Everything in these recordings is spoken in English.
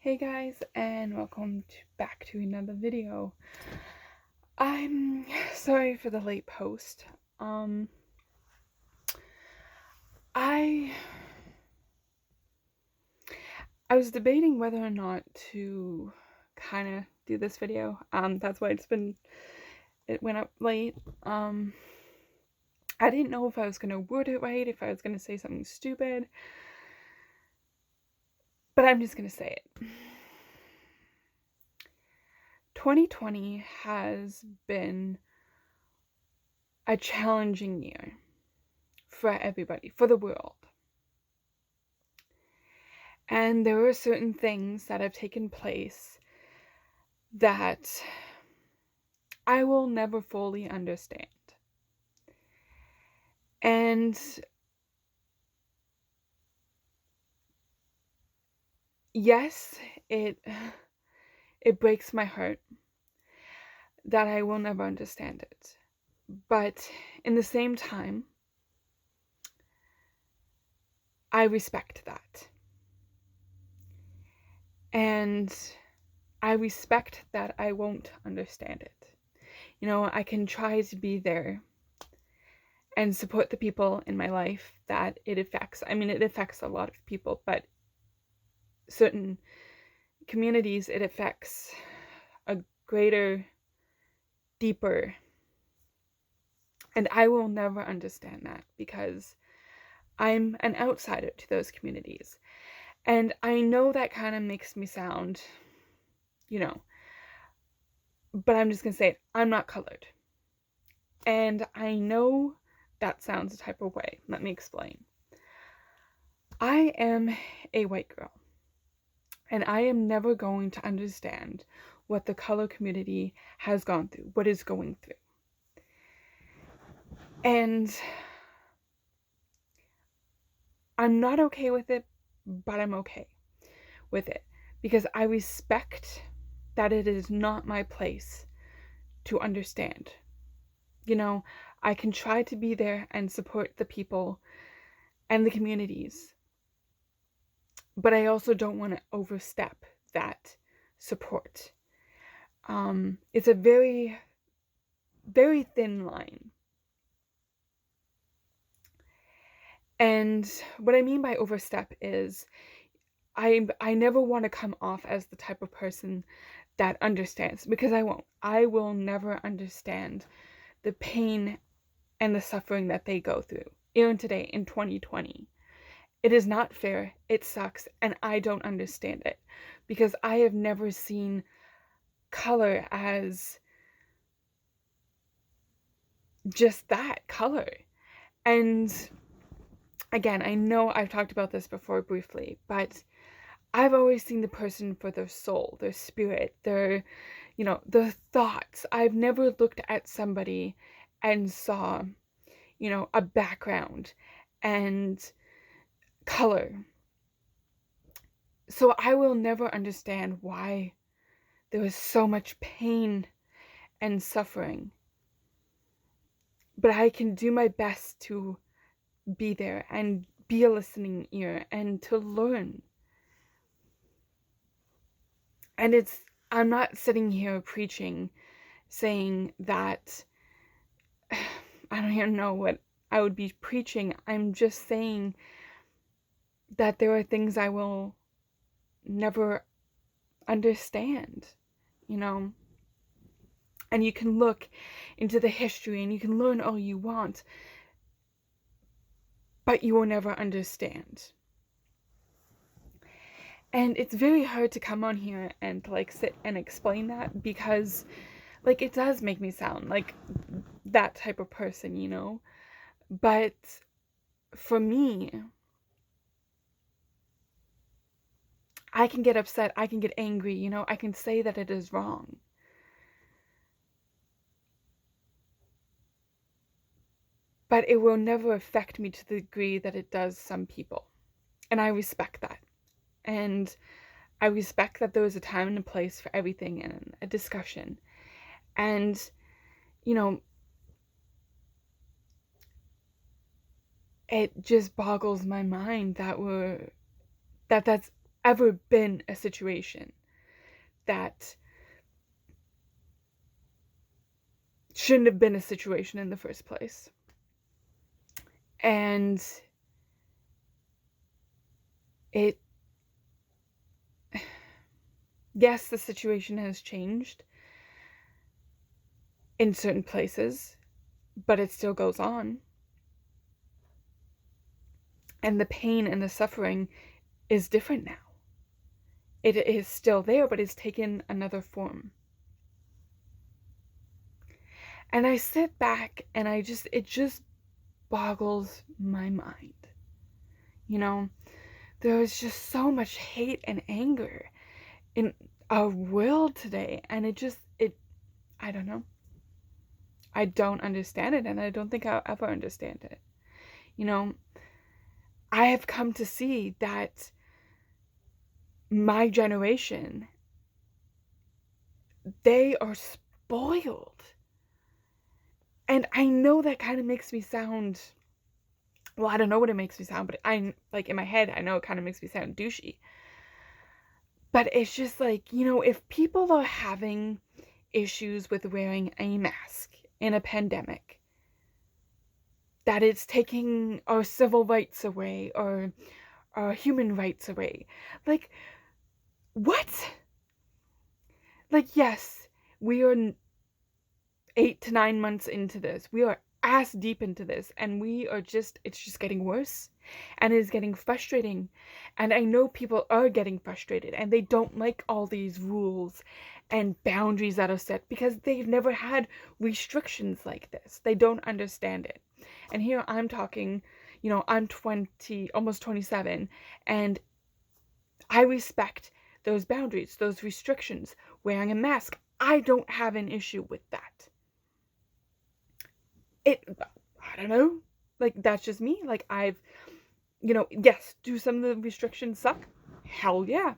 Hey guys, and welcome back to another video. I'm sorry for the late post. I was debating whether or not to kind of do this video. That's why it went up late. I didn't know if I was gonna word it right, if I was gonna say something stupid, but I'm just gonna say it. 2020 has been a challenging year for everybody, for the world. And there are certain things that have taken place that I will never fully understand. And yes, it breaks my heart that I will never understand it. But in the same time, I respect that. And I respect that I won't understand it. You know, I can try to be there and support the people in my life that it affects. I mean, it affects a lot of people, but certain communities, it affects a greater, deeper. And I will never understand that because I'm an outsider to those communities. And I know that kind of makes me sound, but I'm just going to say it. I'm not colored. And I know that sounds a type of way. Let me explain. I am a white girl. And I am never going to understand what the color community has gone through, what is going through. And I'm not okay with it, but I'm okay with it because I respect that it is not my place to understand. You know, I can try to be there and support the people and the communities, but I also don't want to overstep that support. It's a very, very thin line. And what I mean by overstep is I never want to come off as the type of person that understands, because I won't. I will never understand the pain and the suffering that they go through, even today in 2020. It is not fair, it sucks, and I don't understand it, because I have never seen color as just that, color. And again, I know I've talked about this before briefly, but I've always seen the person for their soul, their spirit, their thoughts. I've never looked at somebody and saw, a background and color. So I will never understand why there was so much pain and suffering. But I can do my best to be there and be a listening ear and to learn. And I'm not sitting here preaching, saying that, I don't even know what I would be preaching. I'm just saying that there are things I will never understand, And you can look into the history and you can learn all you want, but you will never understand. And it's very hard to come on here and sit and explain that, because it does make me sound like that type of person. But for me, I can get upset, I can get angry, I can say that it is wrong. But it will never affect me to the degree that it does some people. And I respect that. And I respect that there is a time and a place for everything and a discussion. And, it just boggles my mind that that's ever been a situation that shouldn't have been a situation in the first place. And yes, the situation has changed in certain places, but it still goes on. And the pain and the suffering is different now. It is still there, but it's taken another form. And I sit back and it just boggles my mind. There's just so much hate and anger in our world today, and I don't know. I don't understand it, and I don't think I'll ever understand it. I have come to see that my generation, they are spoiled. And I know that kind of makes me sound, well, I don't know what it makes me sound, but in my head, I know it kind of makes me sound douchey. But it's just if people are having issues with wearing a mask in a pandemic, that it's taking our civil rights away or our human rights away. What? Yes, we are 8 to 9 months into this. We are ass deep into this, and it's just getting worse, and it's getting frustrating. And I know people are getting frustrated, and they don't like all these rules and boundaries that are set because they've never had restrictions like this. They don't understand it. And here I'm talking, I'm 20, almost 27, and I respect those boundaries, those restrictions, wearing a mask. I don't have an issue with that. I don't know, that's just me. Yes, do some of the restrictions suck? Hell yeah.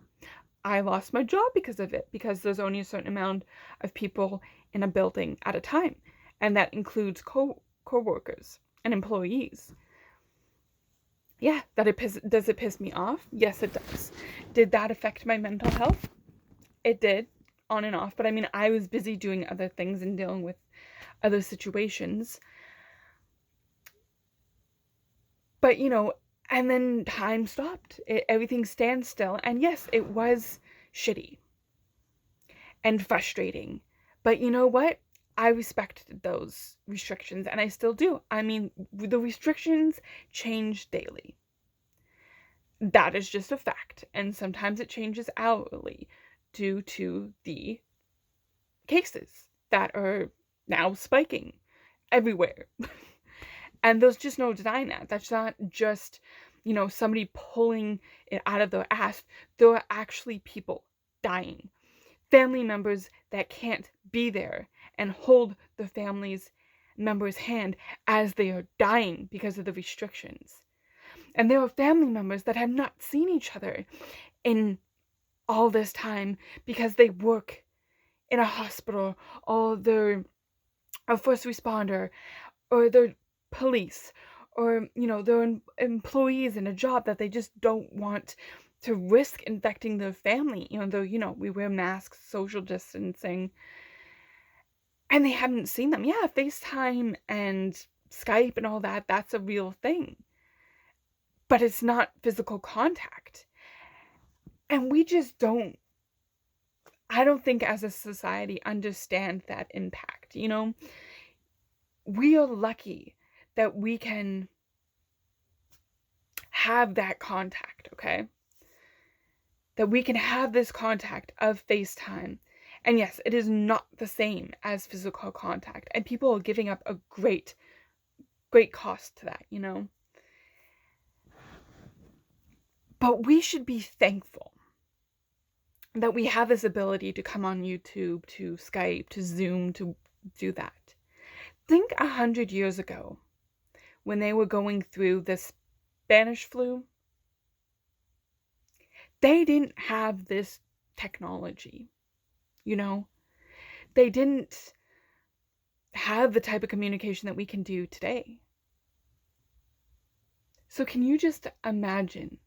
I lost my job because of it, because there's only a certain amount of people in a building at a time, and that includes co-workers and employees. Yeah, does it piss me off? Yes, it does. Did that affect my mental health? It did, on and off, but I was busy doing other things and dealing with other situations. But, and then time stopped. Everything stands still. And yes, it was shitty and frustrating. But you know what? I respected those restrictions, and I still do. The restrictions change daily. That is just a fact. And sometimes it changes hourly due to the cases that are now spiking everywhere. And there's just no denying that. That's not just, somebody pulling it out of their ass. There are actually people dying. Family members that can't be there and hold the family's member's hand as they are dying because of the restrictions. And there are family members that have not seen each other in all this time because they work in a hospital, or they're a first responder, or they're police, or they're employees in a job that they just don't want to risk infecting their family, even though we wear masks, social distancing, and they haven't seen them. Yeah, FaceTime and Skype and all that's a real thing, but it's not physical contact. And we just don't, I don't think as a society understand that impact. We are lucky that we can have that contact, okay? That we can have this contact of FaceTime. And yes, it is not the same as physical contact. And people are giving up a great, great cost to that, But we should be thankful that we have this ability to come on YouTube, to Skype, to Zoom, to do that. Think 100 years ago when they were going through the Spanish flu. They didn't have this technology, They didn't have the type of communication that we can do today. So can you just imagine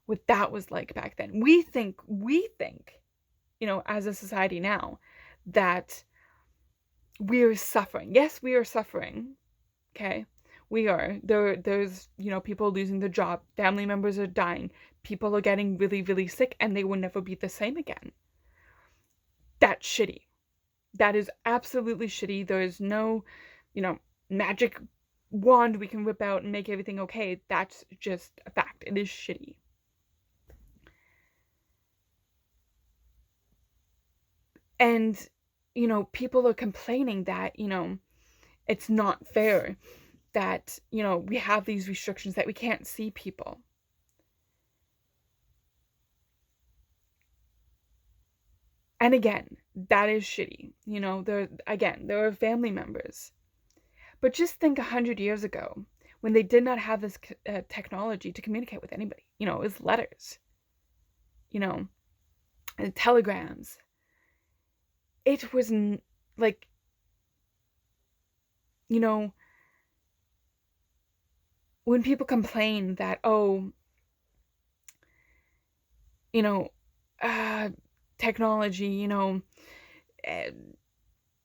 what that was like back then. We think, you know, as a society now, that we are suffering. Yes, we are suffering. Okay. We are. There's, you know, people losing their job, family members are dying, people are getting really, really sick, and they will never be the same again. That's shitty. That is absolutely shitty. There is no, you know, magic wand we can whip out and make everything okay. That's just a fact. It is shitty. And, you know, people are complaining that, you know, it's not fair that, you know, we have these restrictions, that we can't see people. And again, that is shitty. You know, there are family members. But just think 100 years ago, when they did not have this technology to communicate with anybody. You know, it was letters, you know, and telegrams. It was like, you know, when people complain that, oh, you know, technology, you know, uh,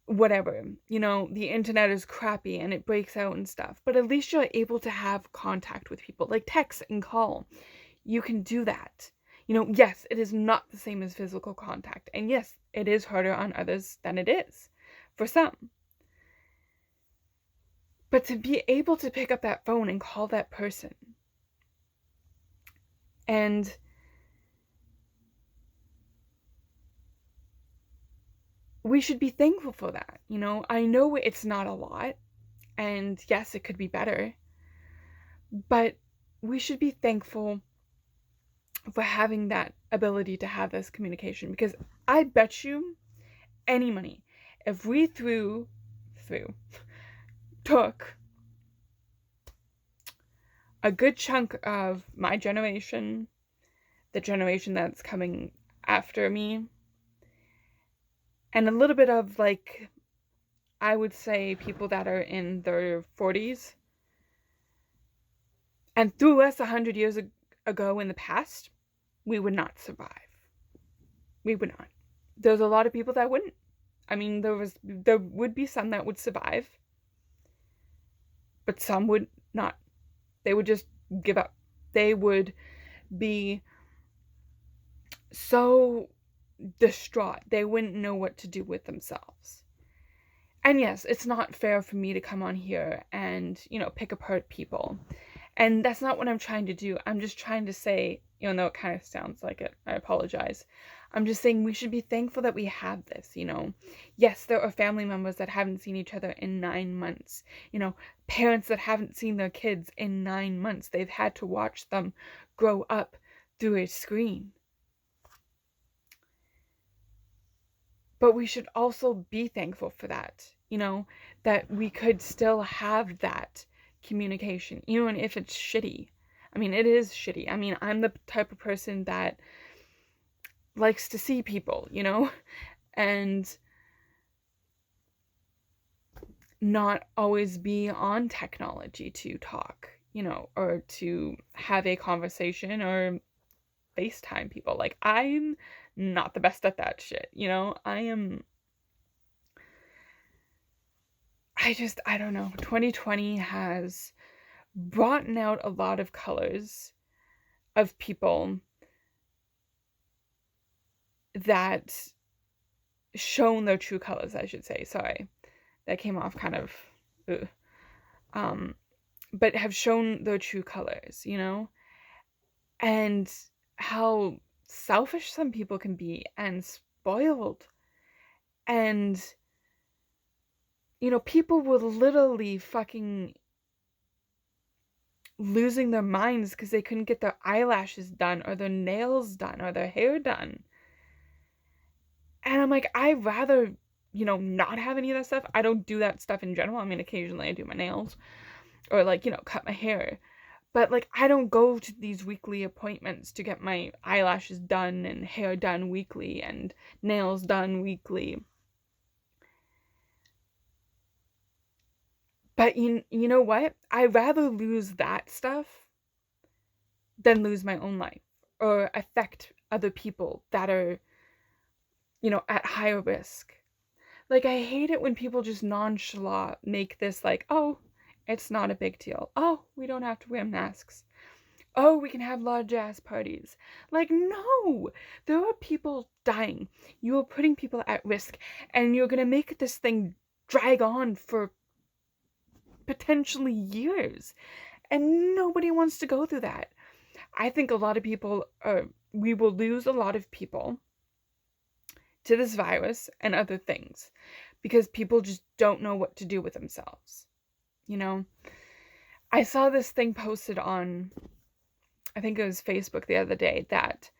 whatever, you know, the internet is crappy and it breaks out and stuff, but at least you're able to have contact with people, like text and call. You can do that. You know, yes, it is not the same as physical contact, and yes, it is harder on others than it is for some. But to be able to pick up that phone and call that person, and we should be thankful for that. You know, I know it's not a lot, and yes, it could be better, but we should be thankful for having that ability to have this communication, because I bet you any money, if we took a good chunk of my generation, the generation that's coming after me, and a little bit of, like, I would say people that are in their 40s, and threw us 100 years ago in the past, we would not survive. We would not. There's a lot of people that wouldn't. I mean, there would be some that would survive, but some would not. They would just give up. They would be so distraught. They wouldn't know what to do with themselves. And yes, it's not fair for me to come on here and, you know, pick apart people. And that's not what I'm trying to do. I'm just trying to say, even though it kind of sounds like it, I apologize. I'm just saying we should be thankful that we have this, you know. Yes, there are family members that haven't seen each other in 9 months. You know, parents that haven't seen their kids in 9 months. They've had to watch them grow up through a screen. But we should also be thankful for that, you know, that we could still have that communication, even if it's shitty. I mean, it is shitty. I mean, I'm the type of person that likes to see people, you know, and not always be on technology to talk, you know, or to have a conversation or FaceTime people. Like, I'm not the best at that shit, you know? I don't know. 2020 has brought out a lot of colors of people that shown their true colors, I should say. Sorry. That came off kind of but have shown their true colors, you know? And how selfish some people can be, and spoiled. And, you know, people were literally fucking losing their minds because they couldn't get their eyelashes done, or their nails done, or their hair done. And I'm like, I'd rather, you know, not have any of that stuff. I don't do that stuff in general. I mean, occasionally I do my nails, or, like, you know, cut my hair. But, like, I don't go to these weekly appointments to get my eyelashes done and hair done weekly and nails done weekly. But you know what? I'd rather lose that stuff than lose my own life. or affect other people that are, at higher risk. Like, I hate it when people just nonchalant make this like, oh, it's not a big deal. Oh, we don't have to wear masks. Oh, we can have large ass parties. Like, no, there are people dying. You are putting people at risk, and you're gonna make this thing drag on for potentially years. And nobody wants to go through that. I think a lot of people we will lose a lot of people to this virus and other things because people just don't know what to do with themselves. I saw this thing posted on, I think it was Facebook the other day, that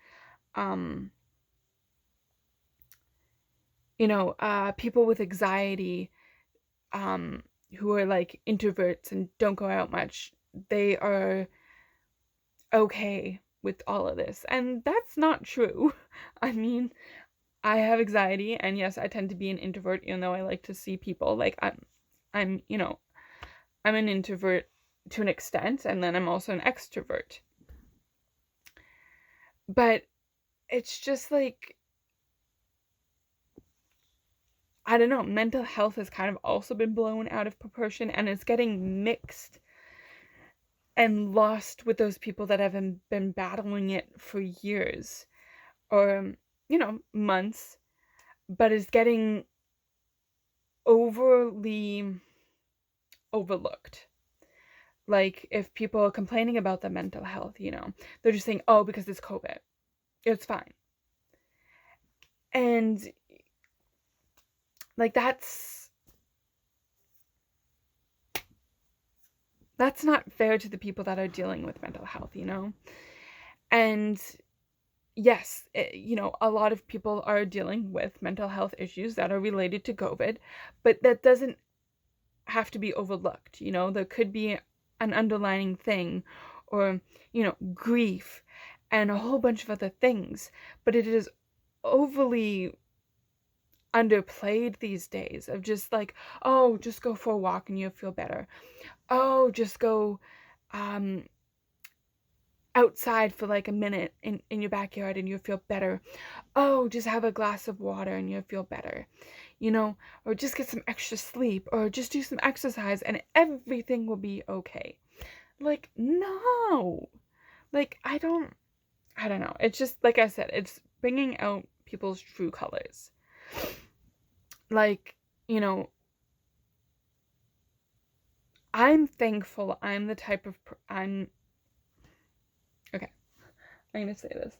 people with anxiety, who are like introverts and don't go out much, they are okay with all of this. And that's not true. I mean, I have anxiety, and yes, I tend to be an introvert, even though I like to see people. Like, I'm an introvert to an extent, and then I'm also an extrovert. But it's just like, I don't know, mental health has kind of also been blown out of proportion, and it's getting mixed and lost with those people that haven't been battling it for years or, months, but is getting overly overlooked. Like, if people are complaining about the mental health, they're just saying, oh, because it's COVID, it's fine. And like, that's not fair to the people that are dealing with mental health, And yes, a lot of people are dealing with mental health issues that are related to COVID, but that doesn't have to be overlooked. There could be an underlying thing, or, grief and a whole bunch of other things, but it is overly underplayed these days, of just like, oh, just go for a walk and you'll feel better. Oh, just go outside for like a minute in your backyard and you'll feel better. Oh, just have a glass of water and you'll feel better. Or just get some extra sleep, or just do some exercise and everything will be okay. Like, no. Like, I don't know. It's just, like I said, it's bringing out people's true colors. Like, I'm thankful I'm the type of, okay, I'm gonna say this.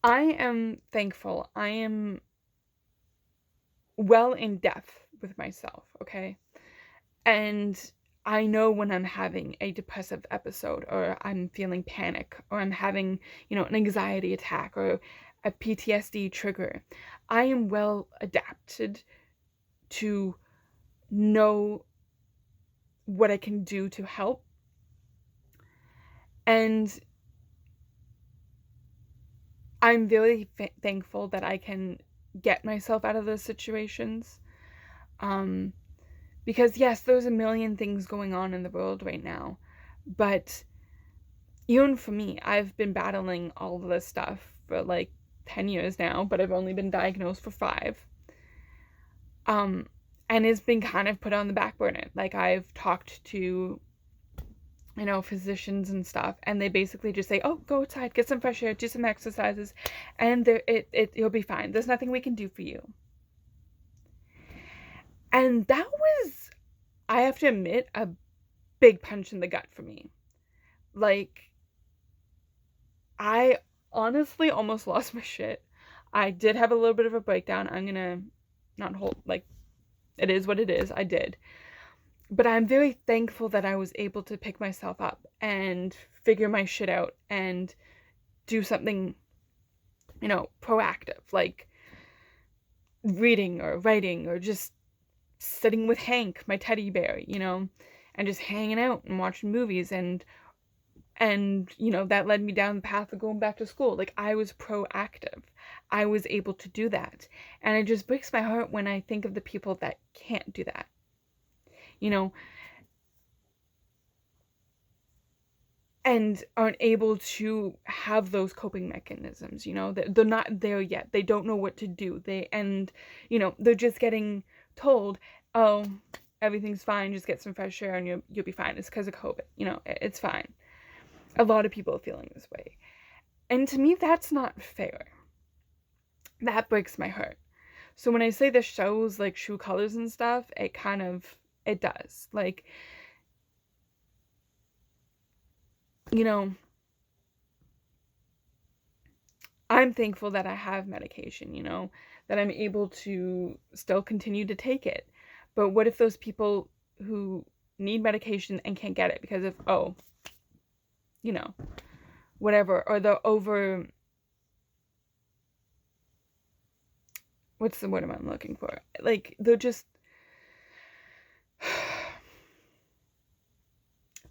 I am thankful I am well in depth with myself, okay? And I know when I'm having a depressive episode, or I'm feeling panic, or I'm having, an anxiety attack, or a PTSD trigger. I am well adapted to know what I can do to help. And I'm very thankful that I can get myself out of those situations. Because yes, there's a million things going on in the world right now, but even for me, I've been battling all of this stuff for like 10 years now, but I've only been diagnosed for 5. And it's been kind of put on the back burner. Like, I've talked to, physicians and stuff, and they basically just say, oh, go outside, get some fresh air, do some exercises, and you'll be fine. There's nothing we can do for you. And that was, I have to admit, a big punch in the gut for me. Like, I honestly almost lost my shit. I did have a little bit of a breakdown. I'm gonna not hold, like, it is what it is. I did. But I'm very thankful that I was able to pick myself up and figure my shit out and do something, proactive, like reading or writing or just sitting with Hank, my teddy bear, and just hanging out and watching movies, and that led me down the path of going back to school. Like, I was proactive. I was able to do that. And it just breaks my heart when I think of the people that can't do that. and aren't able to have those coping mechanisms. They're not there yet. They don't know what to do. They're just getting told, oh, everything's fine, just get some fresh air and you'll be fine. It's because of COVID. It's fine. A lot of people are feeling this way. And to me, that's not fair. That breaks my heart. So when I say this shows like true colors and stuff, it does. Like, I'm thankful that I have medication, that I'm able to still continue to take it. But what if those people who need medication and can't get it because of, whatever, or the over, what's the word I'm looking for? Like, they're just,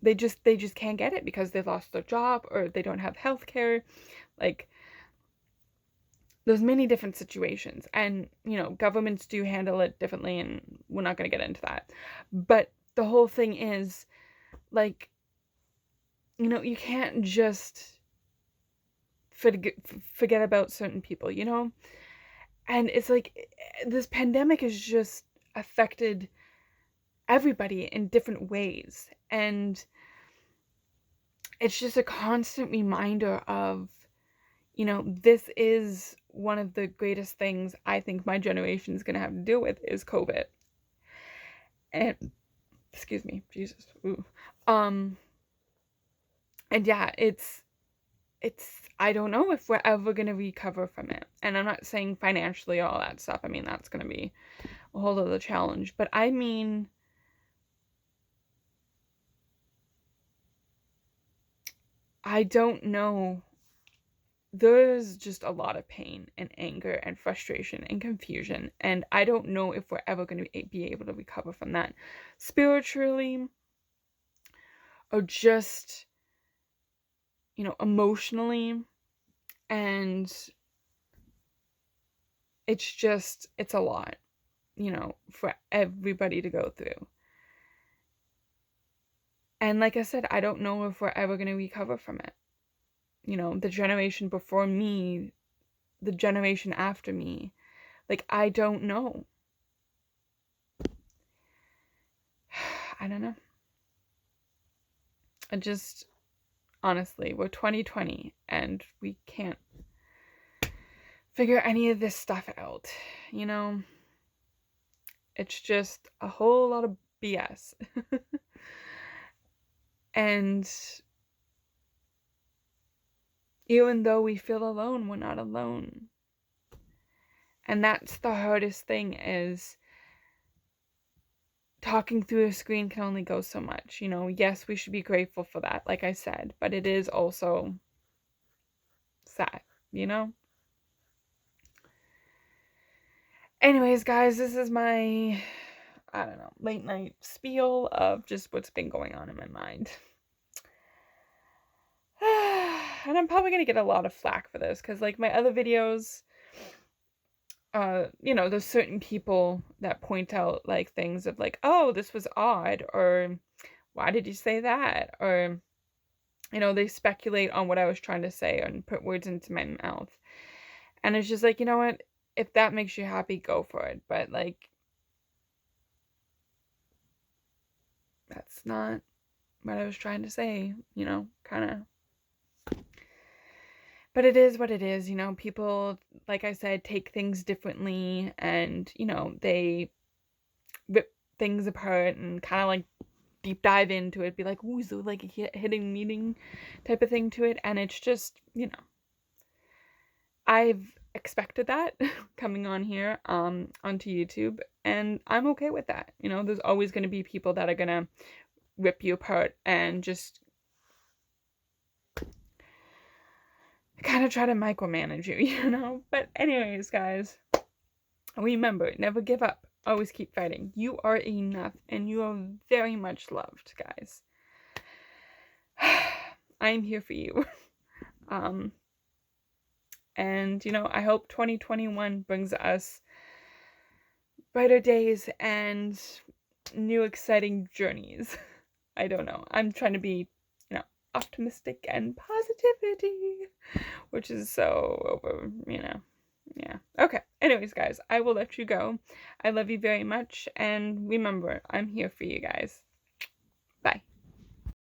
they just can't get it because they lost their job or they don't have health care. Like, there's many different situations, and governments do handle it differently, and we're not going to get into that. But the whole thing is, like, you can't just forget about certain people, and it's like this pandemic has just affected everybody in different ways, and it's just a constant reminder of, this is one of the greatest things I think my generation is going to have to deal with is COVID. And, excuse me, Jesus. Ooh. And yeah, it's, I don't know if we're ever going to recover from it. And I'm not saying financially, all that stuff. I mean, that's going to be a whole other challenge. But I mean, I don't know. There's just a lot of pain and anger and frustration and confusion, and I don't know if we're ever going to be able to recover from that spiritually or just, emotionally. And it's a lot, for everybody to go through. And like I said, I don't know if we're ever going to recover from it. The generation before me, the generation after me, like, I don't know. I don't know. Honestly, we're 2020 and we can't figure any of this stuff out, It's just a whole lot of BS. And even though we feel alone, we're not alone. And that's the hardest thing, is talking through a screen can only go so much. Yes, we should be grateful for that, like I said, but it is also sad, Anyways, guys, this is my, I don't know, late night spiel of just what's been going on in my mind. And I'm probably going to get a lot of flack for this, because, like, my other videos, there's certain people that point out, like, things of, like, oh, this was odd, or why did you say that? Or, they speculate on what I was trying to say and put words into my mouth. And it's just like, you know what? If that makes you happy, go for it. But, like, that's not what I was trying to say, kind of. But it is what it is, people, like I said, take things differently, and, they rip things apart and kind of, like, deep dive into it, be like, ooh, so, like, a hidden meaning type of thing to it, and it's just, I've expected that coming on here, onto YouTube, and I'm okay with that. There's always going to be people that are going to rip you apart and just kind of try to micromanage you, But anyways, guys, remember, never give up. Always keep fighting. You are enough, and you are very much loved, guys. I am here for you. And, I hope 2021 brings us brighter days and new exciting journeys. I don't know. I'm trying to be, optimistic and positivity, which is so over, yeah. Okay. Anyways, guys, I will let you go. I love you very much, and remember, I'm here for you guys. Bye.